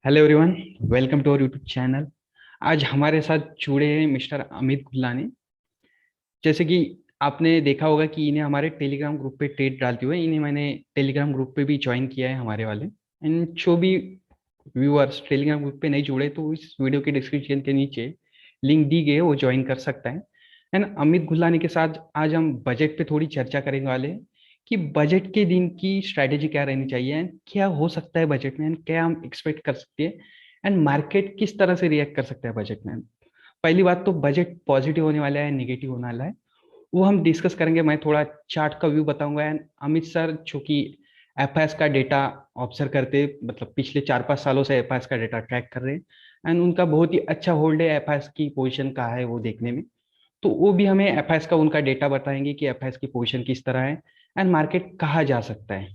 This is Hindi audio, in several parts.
Hello everyone. Welcome to our YouTube channel. आज हमारे साथ जुड़े हैं मिस्टर अमित गुल्लानी। जैसे कि आपने देखा होगा कि इन्हें हमारे टेलीग्राम ग्रुप पे ट्रेड डालते हुए इन्हें मैंने टेलीग्राम ग्रुप पे भी ज्वाइन किया है हमारे वाले। एंड जो भी व्यूअर्स टेलीग्राम ग्रुप पे नहीं जुड़े तो इस वीडियो के डिस्क्रिप्शन के नीचे लिंक दी गई है, वो ज्वाइन कर सकता है। एंड अमित गुल्लानी के साथ आज हम बजट पे थोड़ी चर्चा करने वाले हैं कि बजट के दिन की स्ट्रैटेजी क्या रहनी चाहिए एंड क्या हो सकता है बजट में एंड क्या हम एक्सपेक्ट कर सकते हैं एंड मार्केट किस तरह से रिएक्ट कर सकता है बजट में। पहली बात तो बजट पॉजिटिव होने वाला है नेगेटिव होने वाला है, वो हम डिस्कस करेंगे। मैं थोड़ा चार्ट का व्यू बताऊंगा एंड अमित सर जो कि एफआईएस का डेटा ऑब्जर्व करते, मतलब पिछले 4-5 सालों से एफआईएस का डेटा ट्रैक कर रहे हैं एंड उनका बहुत ही अच्छा होल्ड है एफआईएस की पोजीशन कहाँ है वो देखने में। तो वो भी हमें एफआईएस का उनका डेटा बताएंगे कि एफआईएस की पोजीशन किस तरह है एंड मार्केट कहाँ जा सकता है।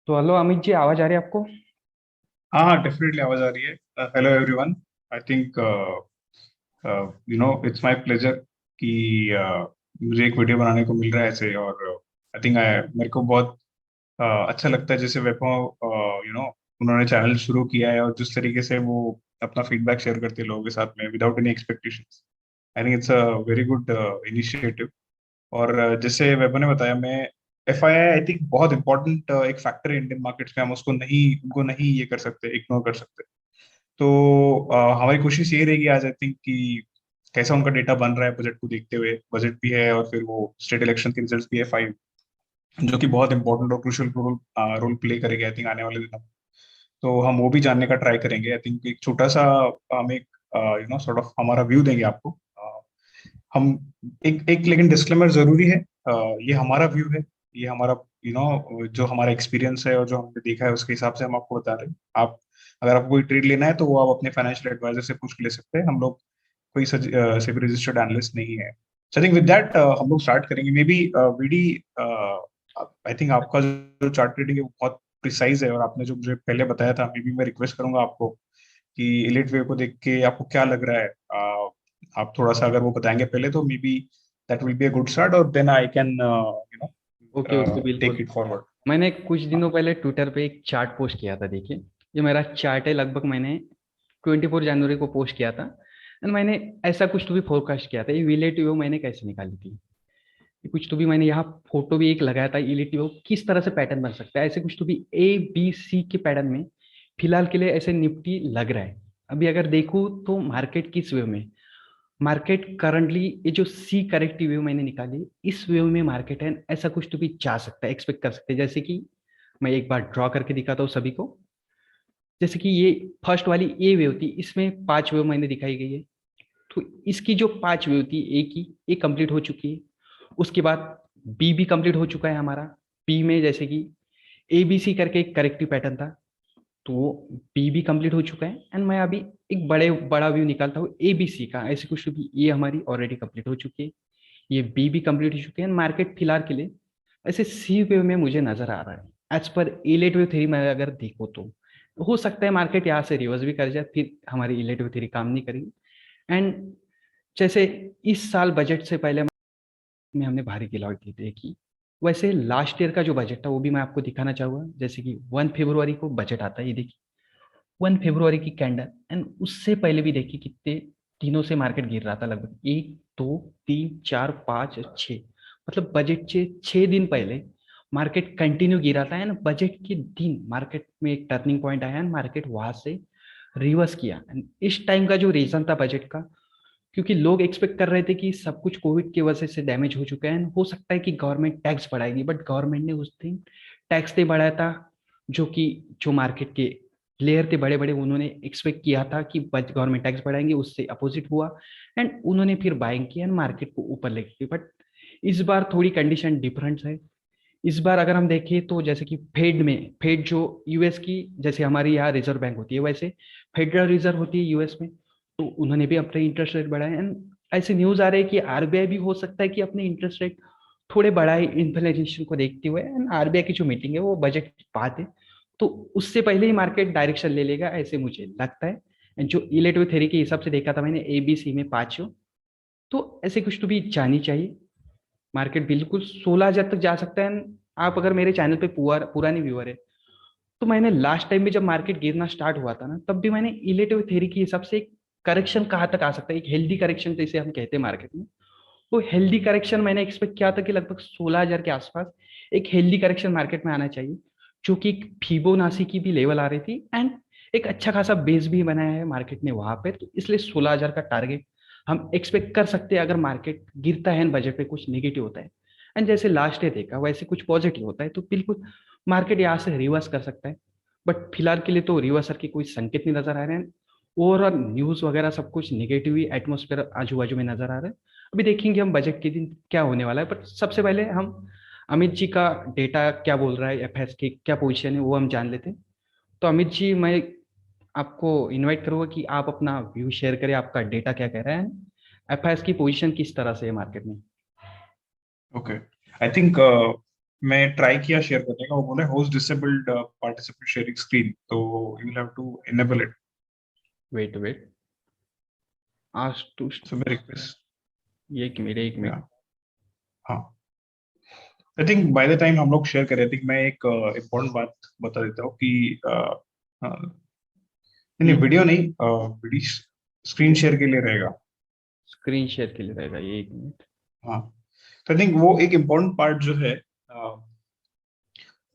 तो हेलो अमित जी, आवाज आ रही है आपको? हाँ हाँ, डेफिनेटली आवाज आ रही है। Hello everyone. I think it's my pleasure कि मुझे एक वीडियो बनाने को मिल रहा है ऐसे। और आई थिंक मेरे को बहुत अच्छा लगता है जैसे वेपो उन्होंने चैनल शुरू किया है और जिस तरीके से वो अपना फीडबैक शेयर करते हैं लोगों के साथ में without any expectations. I think it's a very good initiative. और जैसे वेबो ने बताया, मैं एफ आई थिंक बहुत इंपॉर्टेंट एक फैक्टर है इंडियन मार्केट्स में। हम उसको नहीं उनको नहीं ये कर सकते, इग्नोर कर सकते। तो हमारी कोशिश ये रहेगी आज, आई थिंक, कि कैसा उनका डेटा बन रहा है बजट को देखते हुए। बजट भी है और फिर वो स्टेट इलेक्शन के रिजल्ट्स भी है 5, जो कि बहुत इंपॉर्टेंट और क्रूशियल रोल रोल प्ले करेगा आई थिंक आने वाले दिनों में। तो हम वो भी जानने का ट्राई करेंगे। आई थिंक एक छोटा सा हम एक सॉर्ट ऑफ हमारा व्यू देंगे आपको। हम एक लेकिन डिस्क्लेमर जरूरी है। ये हमारा व्यू है, ये हमारा जो हमारा एक्सपीरियंस है और जो हमने देखा है उसके हिसाब से हम आपको बता रहे हैं। आप अगर आपको कोई ट्रेड लेना है तो वो आप अपने फाइनेंशियल एडवाइजर से पूछ के ले सकते हैं। हम लोग कोई सेबी रजिस्टर्ड एनालिस्ट नहीं है। So I think with that हम लोग स्टार्ट करेंगे। Maybe VD, I think आपका जो चार्ट रीडिंग है वो बहुत प्रिसाइज है और आपने जो मुझे पहले बताया था, मे बी मैं रिक्वेस्ट करूंगा आपको कि इलिट वेव को देख के आपको क्या लग रहा है। आप थोड़ा सा अगर वो बताएंगे पहले तो may be that will be a good start, और then I can okay okay, take बिल्कुल। It forward. मैंने कुछ दिनों पहले ट्विटर पे एक चार्ट पोस्ट किया था, देखिए। ये मेरा चार्ट है, लगभग मैंने 24 जनवरी को पोस्ट किया था एंड मैंने ऐसा कुछ तो भी फोरकास्ट किया था। ये रिलेटिव मैंने कैसे निकाली थी, ये कुछ तो भी मैंने यहाँ फोटो भी एक लगाया था। रिलेटिव किस तरह से पैटर्न बन सकता है, ऐसे कुछ तो भी ए बी सी के पैटर्न में फिलहाल के लिए ऐसे निफ्टी लग रहा है। अभी अगर देखूँ तो मार्केट किस वे में, मार्केट करंटली ये जो सी करेक्टिव वेव मैंने निकाली, इस वेव में मार्केट है, ऐसा कुछ तो भी जा सकता है, एक्सपेक्ट कर सकते हैं। जैसे कि मैं एक बार ड्रॉ करके दिखाता हूँ सभी को। जैसे कि ये फर्स्ट वाली ए वेव थी, इसमें 5 वेव मैंने दिखाई गई है। तो इसकी जो 5 वेव थी ए की, ये कंप्लीट हो चुकी है। उसके बाद बी भी कंप्लीट हो चुका है हमारा। बी में जैसे कि ए बी सी करके एक करेक्टिव पैटर्न था, तो वो बी भी कंप्लीट हो चुका है। एंड मैं अभी एक बड़ा व्यू निकालता हूँ ए बी सी का, ऐसे कुछ भी ये हमारी ऑलरेडी कंप्लीट हो चुकी है। ये बी भी कंप्लीट हो चुके हैं। मार्केट फिलहाल के लिए ऐसे सी वेव में मुझे नजर आ रहा है। एज पर इलेट वेव थ्योरी में अगर देखो तो हो सकता है मार्केट यहाँ से रिवर्स भी कर जाए, फिर हमारी इलेट वेव थ्योरी काम नहीं करेगी। एंड जैसे इस साल बजट से पहले में हमने भारी गिरावट देखी, वैसे लास्ट ईयर का जो बजट था वो भी मैं आपको दिखाना चाहूंगा। जैसे कि 1 फरवरी को बजट आता है, ये देखिए 1 फरवरी की कैंडल। एंड उससे पहले भी देखिए कितने दिनों से मार्केट गिर रहा था, लगभग 1, 2, 3, 4, 5 और 6, मतलब बजट से 6 दिन पहले मार्केट कंटिन्यू गिरा था। एंड बजट के दिन मार्केट में एक टर्निंग पॉइंट आया एंड मार्केट वहां से रिवर्स किया। एंड इस टाइम का जो रीजन था बजट का, क्योंकि लोग एक्सपेक्ट कर रहे थे कि सब कुछ कोविड की वजह से डैमेज हो चुका है एंड हो सकता है कि गवर्नमेंट टैक्स बढ़ाएगी, बट गवर्नमेंट ने उस दिन टैक्स नहीं बढ़ाया था। जो कि जो मार्केट के प्लेयर थे बड़े बड़े, उन्होंने एक्सपेक्ट किया था कि गवर्नमेंट टैक्स बढ़ाएंगे, उससे अपोजिट हुआ एंड उन्होंने फिर बाइंग किया एंड मार्केट को ऊपर ले गई। बट इस बार थोड़ी कंडीशन डिफरेंट है। इस बार अगर हम देखें तो जैसे कि फेड में, फेड जो यूएस की, जैसे हमारी यहाँ रिजर्व बैंक होती है वैसे फेडरल रिजर्व होती है यूएस में, तो उन्होंने भी अपने इंटरेस्ट रेट बढ़ाए। एंड ऐसे न्यूज आ रहे हैं कि आरबीआई भी हो सकता है कि अपने इंटरेस्ट रेट थोड़े बढ़ाए इन्फ्लेशन को देखते हुए। एंड आरबीआई की जो मीटिंग है वो बजट की बात है, तो उससे पहले ही मार्केट डायरेक्शन ले लेगा ऐसे मुझे लगता है। एंड जो इलेक्ट्रो थेरी के हिसाब से देखा था मैंने एबीसी में 5, तो ऐसे कुछ तो भी जानी चाहिए। मार्केट बिल्कुल 16,000 तक जा सकता है। आप अगर मेरे चैनल पे पुराने व्यूअर है तो मैंने लास्ट टाइम में जब मार्केट गिरना स्टार्ट हुआ था ना, तब भी मैंने इलेटिव थ्योरी के हिसाब से एक करेक्शन कहाँ तक आ सकता है, एक हेल्दी करेक्शन जैसे हम कहते हैं मार्केट में, वो हेल्दी करेक्शन मैंने एक्सपेक्ट किया था कि लगभग 16,000 के आसपास एक हेल्दी करेक्शन मार्केट में आना चाहिए, जो कि एक फिबोनाची की भी लेवल आ रही थी, एंड एक अच्छा खासा बेस भी बनाया है मार्केट ने वहां पे, तो इसलिए 16,000 का टारगेट हम एक्सपेक्ट कर सकते हैं अगर मार्केट गिरता है, बजट पे कुछ नेगेटिव होता है। एंड जैसे लास्ट डे देखा वैसे कुछ पॉजिटिव होता है, तो बिल्कुल मार्केट यहाँ से रिवर्स कर सकता है। बट फिलहाल के लिए तो रिवर्सर के कोई संकेत नहीं नजर आ रहे हैं। ओवरऑल न्यूज वगैरह सब कुछ निगेटिव ही एटमोस्फेयर आजू बाजू में नजर आ रहा है। अभी देखेंगे हम बजट के दिन क्या होने वाला है, बट सबसे पहले हम अमित जी का डेटा क्या बोल रहा है, एफएस की क्या पोजीशन है वो हम जान लेते हैं। तो अमित जी, मैं आपको इनवाइट करूंगा कि आप अपना व्यू शेयर करें, आपका डेटा क्या कह रहा है, एफएस की पोजीशन किस तरह से है मार्केट में। ओके, आई थिंक मैं ट्राई किया शेयर करने का, वो बोले host disabled participant sharing screen, तो you will have to enable it. Wait wait, आज टू, सो मैं रिक्वेस्ट, एक मिनट एक या मिनट। हाँ, I think by the time हम लोग शेयर करें, थिंक मैं एक इम्पोर्टेंट बात बता देता हूँ कि नहीं, वीडियो नहीं, वीडियो स्क्रीन शेयर के लिए रहेगा। स्क्रीन शेयर के लिए रहेगा ये, एक मिनट। हाँ, तो आई थिंक वो एक इम्पोर्टेंट पार्ट जो है,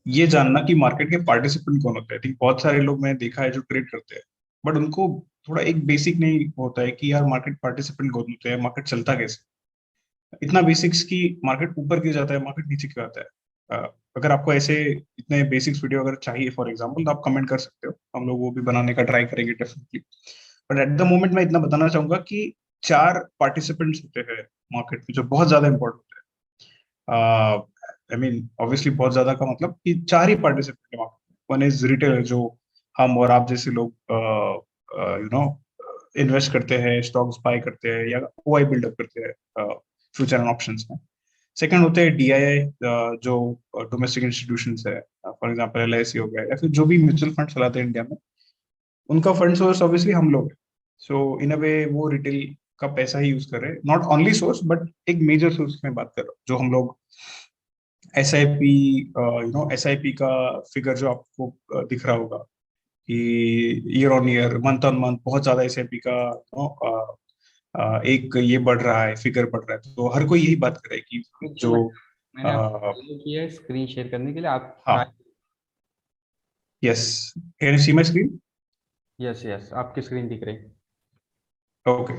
ये जानना कि मार्केट के पार्टिसिपेंट कौन होते हैं। ठीक, बहुत सारे लोग मैंने देखा है जो ट्रेड करते हैं, बट उनको थोड़ा एक बेसिक नहीं होता है कि यार मार्केट पार्टिसिपेंट कौन होते हैं, मार्केट चलता कैसे। इतना बेसिक्स की मार्केट ऊपर क्यों जाता है, मार्केट नीचे क्यों आता है। अगर आपको ऐसे इतने बेसिक्स वीडियो अगर चाहिए फॉर एग्जांपल, तो आप कमेंट कर सकते हो, हम लोग वो भी बनाने का ट्राई करेंगे definitely. But at the moment मैं इतना बताना चाहूंगा कि चार पार्टिसिपेंट्स होते हैं मार्केट में जो बहुत ज्यादा इंपॉर्टेंट होते हैं। आई मीन ऑब्वियसली बहुत ज्यादा का मतलब कि चार ही पार्टिसिपेंट है मार्केट में। वन इज रिटेलर, जो हम और आप जैसे लोग यू नो इन्वेस्ट करते हैं, स्टॉक्स बाय करते हैं या ओआई बिल्डअप करते हैं फ्यूचर एंड ऑप्शंस में। सेकंड होते हैं डीआईआई, जो डोमेस्टिक इंस्टीट्यूशंस है, फॉर एग्जांपल एलआईसी हो गया, या फिर जो भी म्यूचुअल फंड चलाते हैं इंडिया में, उनका फंड सोर्स ऑब्वियसली हम लोग हैं। सो इन अ वे वो रिटेल का पैसा ही यूज कर रहे हैं, नॉट ओनली सोर्स बट एक मेजर सोर्स में बात कर रहा हूँ। जो हम लोग S I P, S I P का फिगर जो आपको दिख रहा होगा कि year on year, month on month बहुत ज्यादा एस आई पी का एक ये बढ़ रहा है, फिगर बढ़ रहा है, तो हर कोई यही बात कर रहा है कि तो जो मैंने आपको follow किया है स्क्रीन शेयर करने के लिए, आप ट्राई। हाँ, yes, can you see my screen? Yes yes, आपकी स्क्रीन दिख रही है। ओके,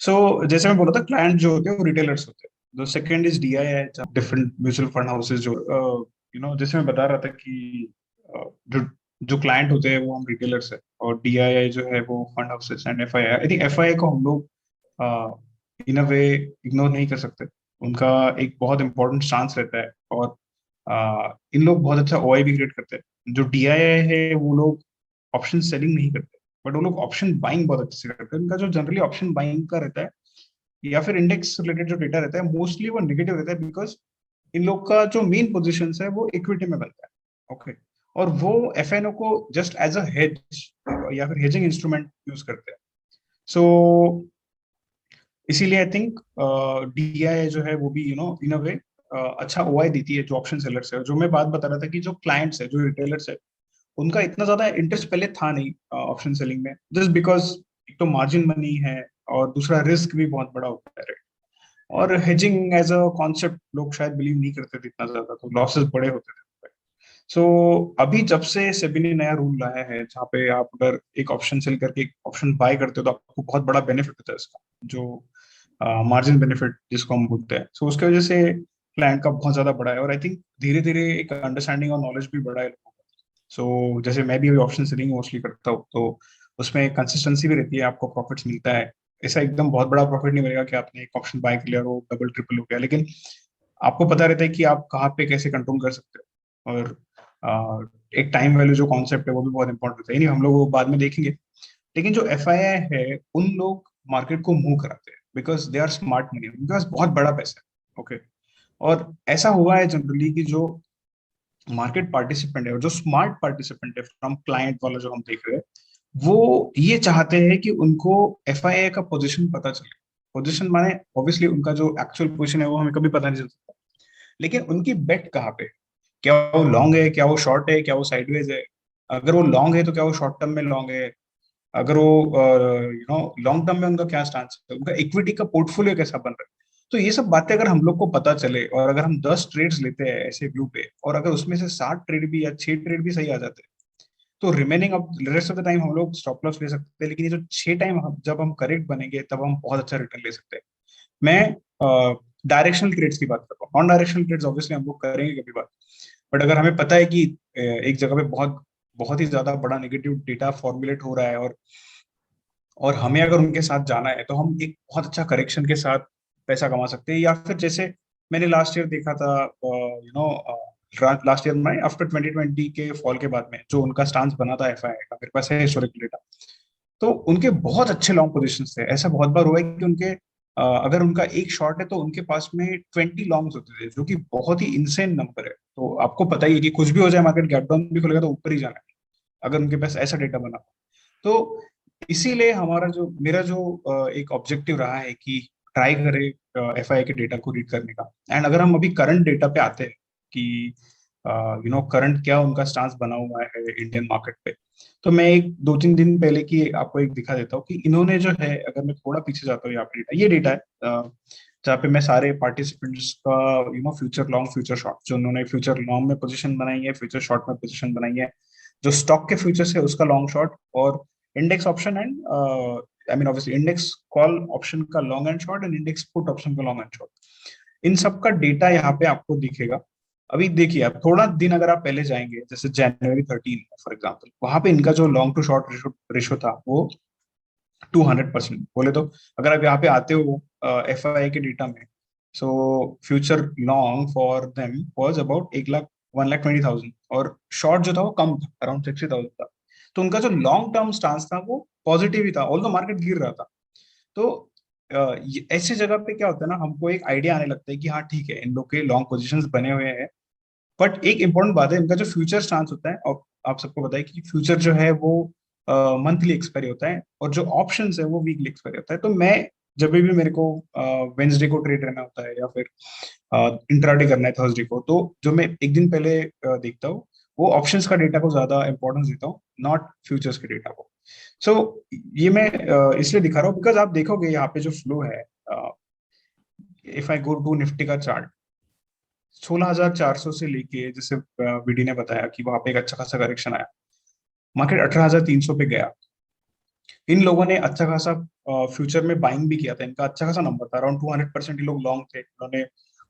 सो जैसे मैं बोला था, क्लाइंट जो होते हैं वो रिटेलर्स होते हैं। The second is DII, different mutual fund houses जो जैसे मैं बता रहा था कि जो जो क्लाइंट होते हैं वो हम रिटेलर्स है, और डीआईआई जो है वो fund houses and FII. I think FII को हम लोग इन अ वे इग्नोर नहीं कर सकते। उनका एक बहुत इंपॉर्टेंट चांस रहता है, और इन लोग बहुत अच्छा ओआई भी क्रिएट करते हैं। जो डीआईआई है वो लोग ऑप्शन सेलिंग नहीं करते, बट वो लोग ऑप्शन बाइंग बहुत अच्छे से करते हैं। उनका जो जनरली ऑप्शन बाइंग का रहता है या फिर इंडेक्स रिलेटेड जो डेटा रहता है, मोस्टली वो नेगेटिव रहता है, बिकॉज इन लोग का जो मेन पोजीशन है वो इक्विटी में बनता है। ओके, और वो एफएनओ को जस्ट एज अ हेज या फिर हेजिंग इंस्ट्रूमेंट यूज करते हैं। सो इसीलिए आई थिंक डीआई जो है वो भी इन अ वे अच्छा ओआई देती है जो ऑप्शन सेलर्स है। जो मैं बात बता रहा था कि जो क्लाइंट्स है, जो रिटेलर्स है, उनका इतना ज्यादा इंटरेस्ट पहले था नहीं ऑप्शन सेलिंग में, जस्ट बिकॉज एक तो मार्जिन मनी है, और दूसरा रिस्क भी बहुत बड़ा होता है, right? और हेजिंग एज अ कॉन्सेप्ट लोग शायद बिलीव नहीं करते थे इतना ज्यादा, तो लॉसेस बड़े होते थे। सो अभी जब से सेबी ने नया रूल लाया है, जहाँ पे आप अगर एक ऑप्शन सेल करके एक ऑप्शन बाय करते हो, तो आपको बहुत बड़ा बेनिफिट होता है इसका, जो मार्जिन बेनिफिट जिसको हम बोलते हैं। सो उसके वजह से क्लाइंट का बहुत ज्यादा बड़ा है, और आई थिंक धीरे धीरे एक अंडरस्टैंडिंग और नॉलेज भी बढ़ा है लोगों का। सो जैसे मैं भी अभी ऑप्शन सेलिंग मोस्टली करता हूँ, तो उसमें कंसिस्टेंसी भी रहती है, आपको प्रॉफिट्स मिलता है। ऐसा एकदम बहुत बड़ा प्रॉफिट नहीं मिलेगा कि आपने एक ऑप्शन बाय कर लिया और वो डबल ट्रिपल हो गया, लेकिन आपको पता रहता है कि आप कहाँ पे कैसे कंट्रोल कर सकते हो। और एक टाइम वैल्यू जो कॉन्सेप्ट है वो भी बहुत इंपॉर्टेंट होता है, नहीं हम लोग वो बाद में देखेंगे। लेकिन जो एफआईआई है, उन लोग मार्केट को मूव कराते हैं because they are smart money, उनके पास बहुत बड़ा पैसा है। ओके, और ऐसा हुआ है जनरली कि जो मार्केट पार्टिसिपेंट है और जो स्मार्ट पार्टिसिपेंट है फ्रॉम क्लाइंट वाला जो हम देख रहे हैं, वो ये चाहते हैं कि उनको एफआईआई का पोजीशन पता चले। पोजीशन माने ऑब्वियसली उनका जो एक्चुअल पोजीशन है वो हमें कभी पता नहीं चल सकता, लेकिन उनकी बेट कहाँ पे है? क्या वो लॉन्ग है, क्या वो शॉर्ट है, क्या वो साइडवेज है, अगर वो लॉन्ग है तो क्या वो शॉर्ट टर्म में लॉन्ग है, अगर वो लॉन्ग टर्म में उनका क्या स्टांस है, उनका इक्विटी का पोर्टफोलियो कैसा बन रहा है। तो ये सब बातें अगर हम लोग को पता चले और अगर हम 10 ट्रेड्स लेते हैं ऐसे व्यू पे, और अगर उसमें से 7 ट्रेड भी या 6 ट्रेड भी सही आ जाते हैं, तो रिमेनिंग अब रेस्ट ऑफ द टाइम हम लोग स्टॉप लॉस ले सकते हैं। लेकिन ये जो 6 टाइम जब हम करेक्ट बनेंगे तब हम बहुत अच्छा रिटर्न ले सकते हैं। मैं डायरेक्शनल ट्रेड्स की बात कर रहा हूँ, नॉन डायरेक्शनल ट्रेड्स ऑब्वियसली हम लोग करेंगे कभी बात। बट अगर हमें पता है कि एक जगह पे बहुत बहुत ही ज्यादा बड़ा नेगेटिव डेटा फॉर्मुलेट हो रहा है, और हमें अगर उनके साथ जाना है, तो हम एक बहुत अच्छा करेक्शन के साथ पैसा कमा सकते हैं। या फिर जैसे मैंने लास्ट ईयर देखा था, लास्ट ईयर में आफ्टर 2020 के फॉल के बाद में जो उनका स्टांस बना था एफआई का, मेरे पास है हिस्टोरिकल डेटा। तो उनके बहुत अच्छे लॉन्ग पोजीशंस थे। ऐसा बहुत बार हुआ है कि उनके अगर उनका एक शॉर्ट है तो उनके पास में 20 लॉन्ग्स होते थे, जो कि बहुत ही इंसेन नंबर है। तो आपको पता ही है कि कुछ भी हो जाए, मार्केट गैप डाउन भी खुलेगा तो ऊपर ही जाना है, अगर उनके पास ऐसा डेटा बना हो। तो इसीलिए मेरा जो एक ऑब्जेक्टिव रहा है कि ट्राई करें एफआई के डेटा को रीड करने का। एंड अगर हम अभी करंट डेटा पे आते हैं कि करंट क्या उनका स्टांस बना हुआ है इंडियन मार्केट पे, तो मैं एक 2-3 दिन पहले की आपको एक दिखा देता हूँ कि इन्होंने जो है, अगर मैं थोड़ा पीछे जाता हूँ, यहाँ पे डेटा, ये डेटा है जहाँ पे मैं सारे पार्टिसिपेंट्स का फ्यूचर लॉन्ग फ्यूचर शॉर्ट, जो उन्होंने फ्यूचर लॉन्ग में पोजीशन बनाई है, फ्यूचर शॉर्ट में पोजीशन बनाई है, जो स्टॉक के फ्यूचर्स है उसका लॉन्ग शॉर्ट, और index option and I mean obviously index call option का long and short, and index put option का लॉन्ग एंड शॉर्ट, इन सब का डेटा यहाँ पे आपको दिखेगा। अभी देखिए, आप थोड़ा दिन अगर आप पहले जाएंगे, जैसे जनवरी 13 फॉर एग्जाम्पल, वहां पे इनका जो लॉन्ग टू शॉर्ट रेशो था वो 200% बोले तो। अगर आप यहाँ पे आते हो एफ आई के डेटा में, so future long for them was about 1,20,000, और शॉर्ट जो था वो कम था, अराउंड 60,000 था। तो उनका जो लॉन्ग टर्म स्टांस था वो पॉजिटिव ही था, ऑल द मार्केट गिर रहा था। तो ऐसे जगह पे क्या होता है ना, हमको एक आइडिया आने लगता है कि हाँ ठीक है, इन लोग के लॉन्ग पोजिशन बने हुए हैं। बट एक इंपॉर्टेंट बात है, इनका जो फ्यूचर स्टांस होता है, और आप सबको पता है कि फ्यूचर जो है वो मंथली एक्सपायरी होता है, और जो ऑप्शन है वो वीकली एक्सपायरी होता है। तो मैं जब भी मेरे को वेंसडे को ट्रेड रहना होता है, या फिर इंट्राडे करना है थर्सडे को, तो जो मैं एक दिन पहले देखता हूँ, वो ऑप्शंस का डेटा को ज्यादा इंपॉर्टेंस देता हूँ, नॉट फ्यूचर्स के डेटा को। सो ये मैं इसलिए दिखा रहा हूँ बिकॉज आप देखोगे यहाँ पे जो फ्लो है, if I go to Nifty का चार्ट, 16,400 से लेके, जैसे वीडी ने बताया कि वहां पे एक अच्छा खासा करेक्शन आया, मार्केट 18,300 पे गया। इन लोगों ने अच्छा खासा फ्यूचर में बाइंग भी किया था, इनका अच्छा खासा नंबर था, अराउंड 200% ये लोग लॉन्ग थे, उन्होंने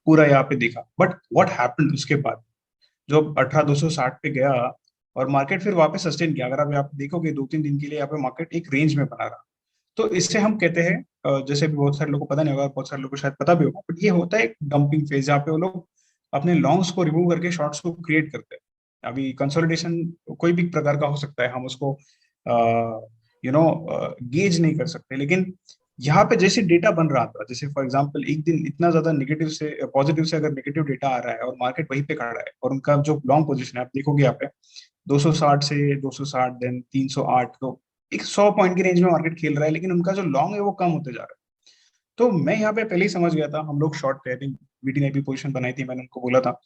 पूरा यहाँ पे देखा। बट व्हाट हैपेंड उसके बाद, जो 18,260 पे गया, और मार्केट फिर वापस सस्टेन किया। अगर आप यहाँ पे देखोगे 2-3 दिन के लिए यहाँ पे मार्केट एक रेंज में बना रहा। तो इससे हम कहते हैं, जैसे भी बहुत सारे लोगों को पता नहीं होगा, बहुत सारे लोगों को शायद पता भी होगा, बट ये होता है एक डंपिंग फेज, जहाँ पे वो लोग अपने लॉन्ग्स को रिमूव करके शॉर्ट्स को क्रिएट करते हैं। अभी कंसोलिडेशन कोई भी प्रकार का हो सकता है, हम उसको गेज नहीं कर सकते। लेकिन यहाँ पे जैसे डेटा बन रहा था, जैसे फॉर एग्जांपल एक दिन इतना ज्यादा नेगेटिव से पॉजिटिव से अगर नेगेटिव डेटा आ रहा है और मार्केट वहीं पे खड़ा है, और उनका जो लॉन्ग पोजीशन है आप देखोगे यहाँ पे 260 से 260, देन 308, तो एक 100 पॉइंट की रेंज में मार्केट खेल रहा है, लेकिन उनका जो लॉन्ग है वो कम होते जा रहा है। तो मैं यहाँ पे पहले ही समझ गया था, हम लोग शॉर्ट थे, आई थिंक बीटी ने भी पोजीशन बनाई थी, मैंने उनको बोला था,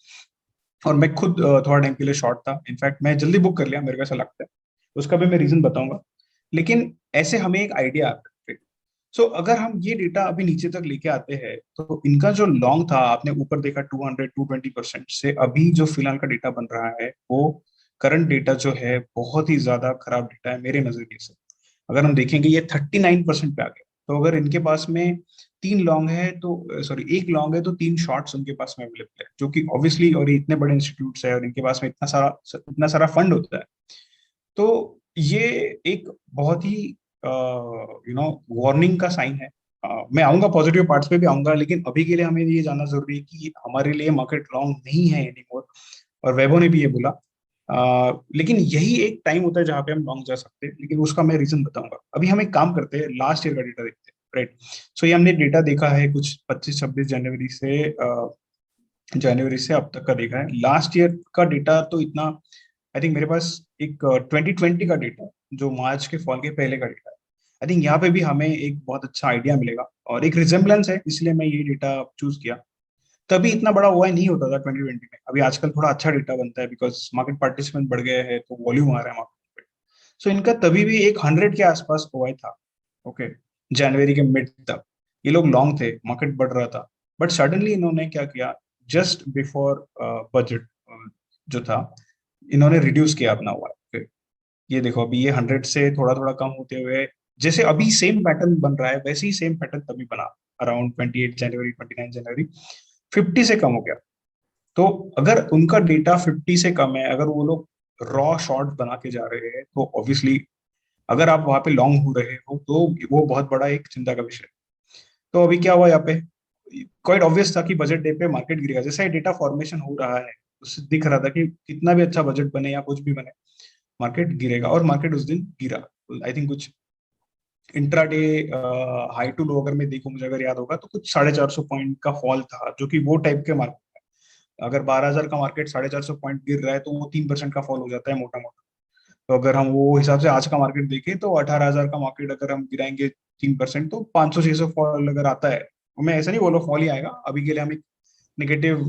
और मैं खुद थोड़ा टाइम के लिए शॉर्ट था। इनफैक्ट मैं जल्दी बुक कर लिया, मेरे को ऐसा लगता है, उसका भी मैं रीजन बताऊंगा। लेकिन ऐसे हमें एक आइडिया आता है। सो अगर हम ये डेटा अभी नीचे तक लेके आते हैं, तो इनका जो लॉन्ग था, आपने ऊपर देखा 200-220% से, अभी जो फिलहाल का डेटा बन रहा है वो करंट डेटा जो है बहुत ही ज्यादा खराब डेटा है मेरे नजरिए से। अगर हम देखेंगे ये 39% पे आ गया। तो अगर इनके पास में 3 लॉन्ग है तो सॉरी, एक लॉन्ग है तो 3 शॉर्ट्स उनके पास में अवेलेबल है, जो कि ऑब्वियसली, और ये इतने बड़े इंस्टीट्यूट्स है और इनके पास में इतना सारा फंड होता है। तो ये एक बहुत ही वार्निंग का साइन है। मैं आऊंगा पॉजिटिव पार्ट्स पे भी आऊंगा, लेकिन अभी के लिए हमें ये जानना जरूरी है कि हमारे लिए मार्केट लॉन्ग नहीं है एनीमोर, और वैभव ने भी ये बोला। लेकिन यही एक टाइम होता है जहाँ पे हम लॉन्ग जा सकते हैं, लेकिन उसका मैं रीजन बताऊंगा। अभी हम एक काम करते हैं, लास्ट ईयर का डेटा देखते हैं, राइट। सो ये हमने डेटा देखा है कुछ 25-26 जनवरी से अब तक का देखा है। लास्ट ईयर का डेटा तो इतना, आई थिंक मेरे पास एक 2020 का डेटा है, जो मार्च के फॉल के पहले का डेटा है। आई थिंक यहाँ पे भी हमें एक बहुत अच्छा आइडिया मिलेगा, और एक रिजेम्बलेंस है, इसलिए मैं ये डेटा चूज किया। तभी इतना बड़ा ओआई नहीं होता था 2020 में। अभी आजकल थोड़ा अच्छा डेटा बनता है बिकॉज मार्केट पार्टिसिपेंट बढ़ गए हैं, तो वॉल्यूम आ रहा है मार्केट पे। सो इनका तभी भी एक 100 के आसपास ओआई था। ओके, जनवरी के मिड तक ये लोग लॉन्ग थे, मार्केट बढ़ रहा था। बट सडनली इन्होंने क्या किया, जस्ट बिफोर बजट जो था, इन्होंने रिड्यूस किया अपना ओआई। ये देखो अभी ये 100 से थोड़ा थोड़ा कम होते हुए, जैसे अभी सेम पैटर्न बन रहा है वैसे ही सेम पैटर्न तभी बना, अराउंड 28 जनवरी, 29 जनवरी 50 से कम हो गया। तो अगर उनका डेटा 50 से कम है, अगर वो लोग रॉ शॉर्ट बना के जा रहे हैं, तो ऑब्वियसली अगर आप वहां पे लॉन्ग हो रहे हो तो वो बहुत बड़ा एक चिंता का विषय है। तो अभी क्या हुआ यहाँ पे, क्वाइट ऑब्वियस था कि बजट डे पे मार्केट गिरेगा। जैसे डेटा फॉर्मेशन हो रहा है उससे दिख रहा था कि कितना भी अच्छा बजट बने या कुछ भी बने, मार्केट गिरेगा। और मार्केट उस दिन गिरा। आई थिंक कुछ इंट्राडे हाई टू लो अगर मैं देखूं, मुझे अगर याद होगा तो कुछ 450 पॉइंट का फॉल था, जो कि वो टाइप के मार्केट, अगर 12,000 का मार्केट 450 पॉइंट गिर रहा है तो वो 3% का फॉल हो जाता है मोटा मोटा। तो अगर हम वो हिसाब से आज का मार्केट देखें तो 18,000 का मार्केट अगर हम गिराएंगे 3%, तो 500-600 फॉल अगर आता है, तो मैं ऐसा नहीं बोलो फॉल ही आएगा, अभी के लिए हम एक नेगेटिव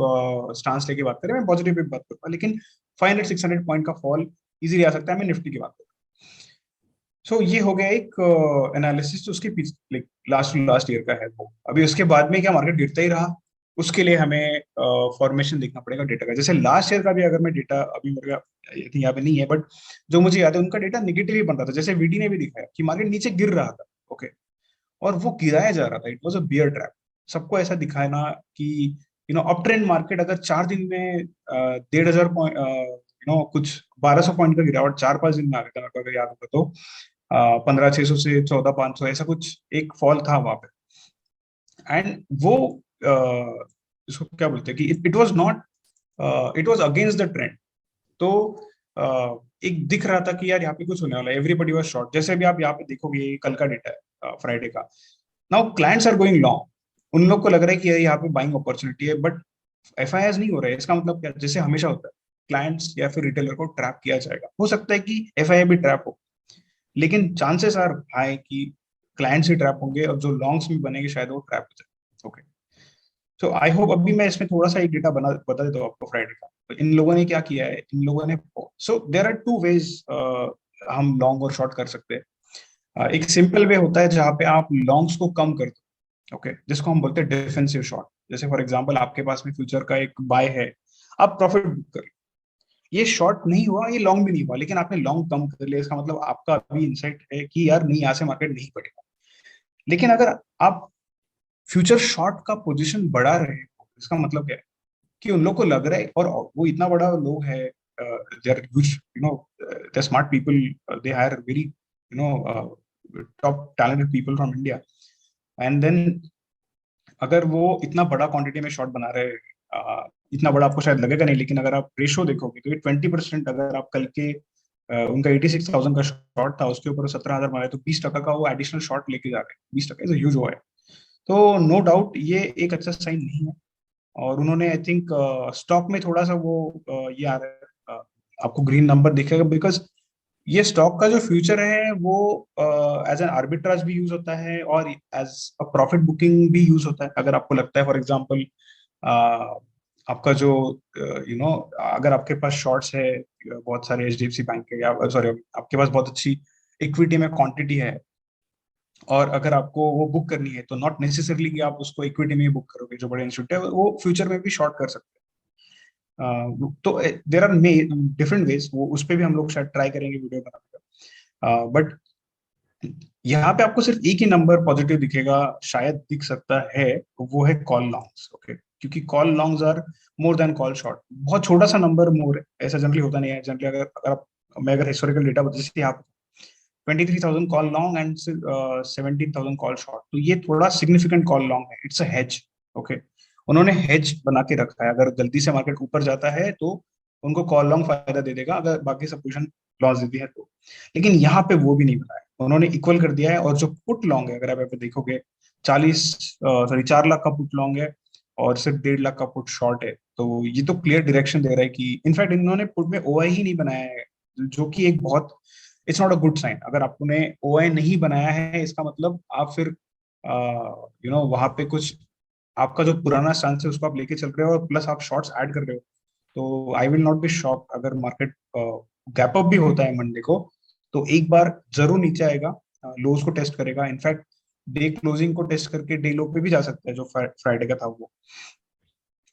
स्टांस लेके बात करें, मैं पॉजिटिव पे बात करूंगा, लेकिन 500-600 पॉइंट का फॉल इजीली आ सकता है। मैं निफ्टी की बात करूँ, सो ये हो गया एक एनालिसिस उसके पीछे लास्ट लास्ट ईयर का है वो। अभी उसके बाद में क्या मार्केट गिरता ही रहा, उसके लिए हमें फॉर्मेशन देखना पड़ेगा डेटा का। जैसे लास्ट ईयर का भी अगर मैं डेटा अभी मेरे आई थिंक यहाँ पे नहीं है, बट जो मुझे याद है उनका डेटा निगेटिव ही बन रहा था। जैसे वीडी ने भी दिखाया कि मार्केट नीचे गिर रहा था, ओके, और वो गिराया जा रहा था, it was a bear trap. सबको ऐसा दिखाया ना कि अप ट्रेंड मार्केट अगर 4 दिन में 1,500 पॉइंट कुछ 1,200 पॉइंट का गिरावट 4-5 दिन में आ गया था, मेरे को अगर याद होगा तो 15,600 से 14,500 ऐसा कुछ एक फॉल था वहां पे। एंड वो इसको क्या बोलते हैं कि it was not, it was against the trend. तो एक दिख रहा था कि यार यहाँ पे कुछ होने वाला है, एवरीबडी वाज शॉर्ट। जैसे भी आप यहाँ पे देखोगे, ये कल का डेटा है फ्राइडे का, now clients are going long. उन लोग को लग रहा है कि यहाँ पे बाइंग अपॉर्चुनिटी है, बट एफआईआर नहीं हो रहा है। इसका मतलब क्या, जैसे हमेशा होता है, क्लाइंट्स या फिर रिटेलर को ट्रैप किया जाएगा। हो सकता है कि एफआईआर भी ट्रैप हो, लेकिन चांसेस आर हाई कि क्लाइंट्स ही ट्रैप होंगे और जो लॉन्ग्स भी बनेंगे शायद वो ट्रैप हो जाए। ओके, तो आई होप अभी मैं इसमें थोड़ा सा एक डेटा बता देता हूँ आपको फ्राइडे का। तो इन लोगों ने क्या किया है, इन लोगों ने, so there are two ways हम लॉन्ग और शॉर्ट कर सकते हैं। एक सिंपल वे होता है जहाँ पे आप लॉन्ग्स को कम कर दो, ओके, जिसको हम बोलते हैं डिफेंसिव शॉर्ट। जैसे फॉर एग्जांपल आपके पास में फ्यूचर का एक बाय है, आप प्रॉफिट बुक कर, ये शॉर्ट नहीं हुआ, ये लॉन्ग भी नहीं हुआ, लेकिन आपने लॉन्ग कम कर लिया। इसका मतलब आपका अभी इंसाइट है कि यार नहीं, यहाँ से मार्केट नहीं बढ़ेगा। लेकिन अगर आप फ्यूचर शॉर्ट का पोजीशन बढ़ा रहे हो, इसका मतलब क्या है कि उन लोग को लग रहा है, और वो इतना बड़ा लोग है, they are huge, they smart people, they hire very top talented people from India. And then अगर वो इतना बड़ा क्वांटिटी में शॉर्ट बना रहे हैं, इतना बड़ा आपको शायद लगेगा नहीं, लेकिन अगर आप रेशो देखोगे तो ये 20%, अगर आप कल के उनका 86,000 का शॉर्ट था, उसके ऊपर 17,000 मारे, तो 20% का वो एडिशनल शॉर्ट लेके जा रहे हैं। 20% इज ह्यूज हुआ है। तो नो डाउट ये एक अच्छा साइन नहीं है। और उन्होंने आई थिंक स्टॉक में थोड़ा सा वो ये आ रहा है, आपको ग्रीन नंबर दिखेगा, बिकॉज ये स्टॉक का जो फ्यूचर है वो एज एन आर्बिट्राज भी यूज होता है और एज अ प्रॉफिट बुकिंग भी यूज होता है। अगर आपको लगता है फॉर एग्जांपल आपका जो अगर आपके पास शॉर्ट्स है बहुत सारे एचडीएफसी बैंक के, या सॉरी आपके पास बहुत अच्छी इक्विटी में क्वांटिटी है, और अगर आपको वो बुक करनी है, तो नॉट नेसेसरली कि आप उसको इक्विटी में ही बुक करोगे। जो बड़े इंस्टीट्यूट है वो फ्यूचर में भी शॉर्ट कर सकते हैं। तो देर आर डिफरेंट वेज, वो उस पर भी हम लोग शायद ट्राई करेंगे वीडियो बनाने का। बट यहाँ पे आपको सिर्फ एक ही नंबर पॉजिटिव दिखेगा, शायद दिख सकता है, वो है कॉल लॉन्ग्स। ओके, क्योंकि call longs are more than call short. बहुत छोटा सा नंबर मोर, ऐसा जनरली होता नहीं है। जनरली अगर आप, मैं अगर हिस्टोरिकल डेटा जैसे आप 23,000 call long and 17,000 call short, तो ये थोड़ा सिग्निफिकेंट कॉल लॉन्ग है, इट्स अ हेज। ओके, उन्होंने हेज बना के रखा है, अगर गलती से मार्केट ऊपर जाता है तो उनको कॉल लॉन्ग फायदा दे देगा, अगर बाकी सब पोजिशन लॉस देती है तो। लेकिन यहाँ पे वो भी नहीं बनाया, उन्होंने इक्वल कर दिया है। और जो पुट लॉन्ग है, अगर आप यहाँ पे देखोगे, 4 लाख का पुट लॉन्ग है और सिर्फ 1.5 लाख का पुट शॉर्ट है। तो ये तो क्लियर डायरेक्शन दे रहा है कि इनफैक्ट इन्होंने पुट में ओआई ही नहीं बनाया है, जो कि एक बहुत, it's not a good sign. अगर आपने ओआई नहीं बनाया है, इसका मतलब आप फिर वहां पे कुछ आपका जो पुराना स्टांस है उसको आप लेके चल रहे हो और प्लस आप शॉर्ट्स ऐड कर रहे हो, तो I will not be shock अगर मार्केट गैप अप भी होता है मंडे को, तो एक बार जरूर नीचे आएगा, लोज को टेस्ट करेगा, इनफैक्ट डे क्लोजिंग को टेस्ट करके डे लो पे भी जा सकता है जो फ्राइडे का था वो।